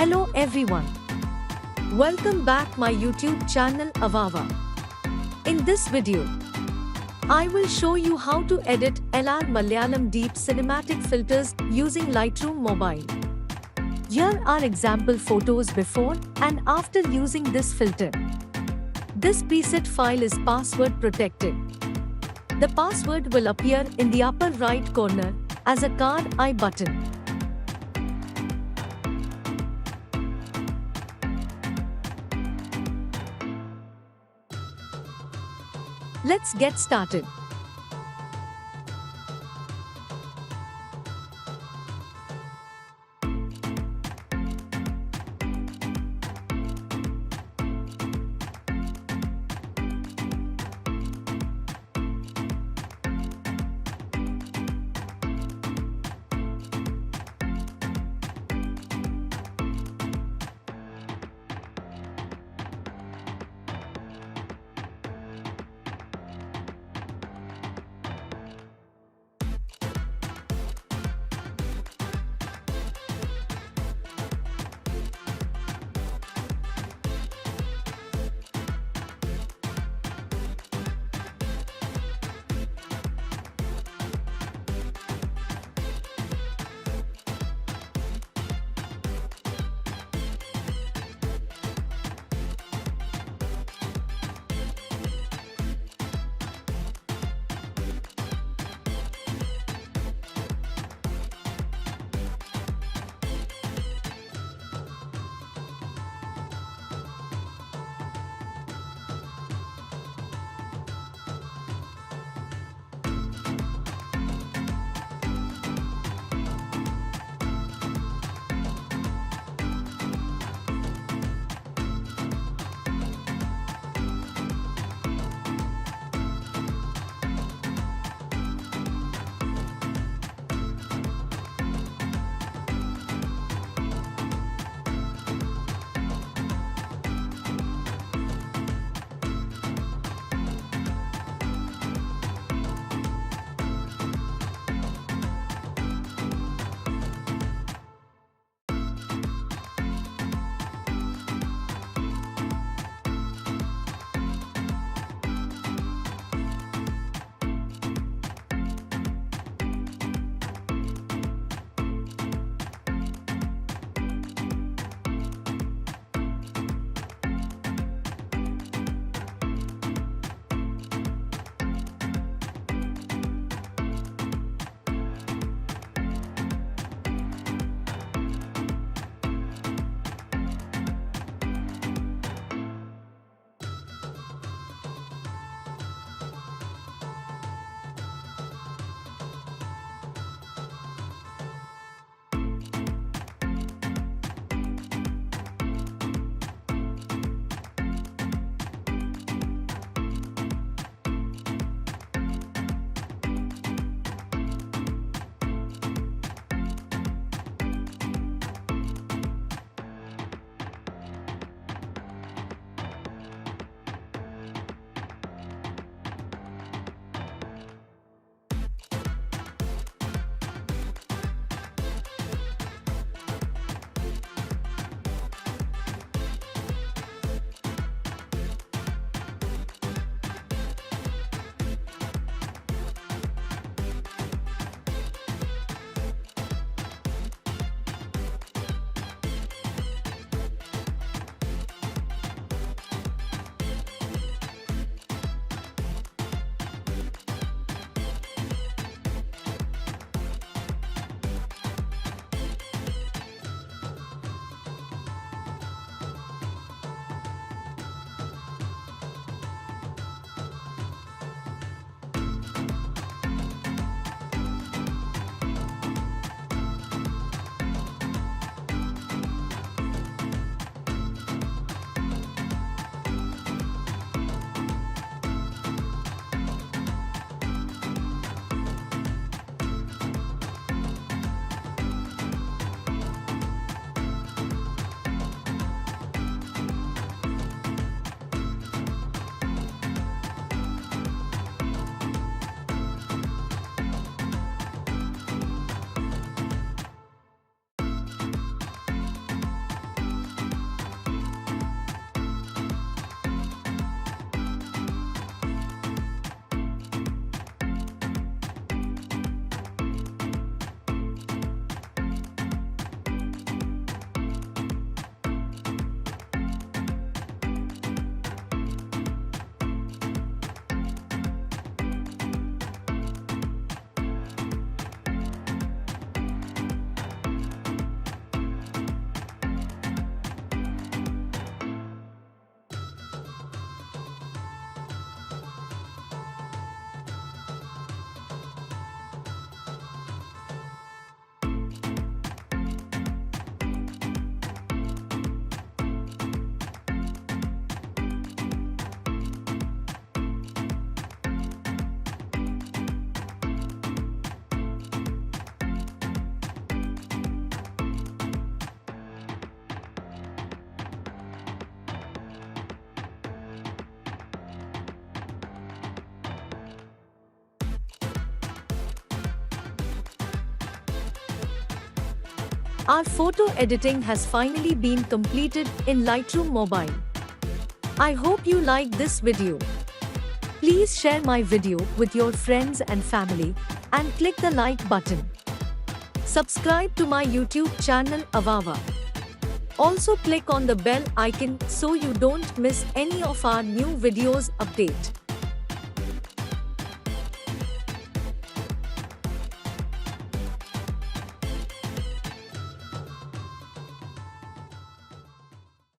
Hello everyone. Welcome back my YouTube channel AVAWA. In this video, I will show you how to edit Malayalam deep cinematic filters using Lightroom mobile. Here are example photos before and after using this filter. This preset file is password protected. The password will appear in the upper right corner as a card I button. Let's get started. Our photo editing has finally been completed in Lightroom Mobile. I hope you liked this video. Please share my video with your friends and family and click the like button. Subscribe to my YouTube channel AVAWA. Also click on the bell icon so you don't miss any of our new videos update.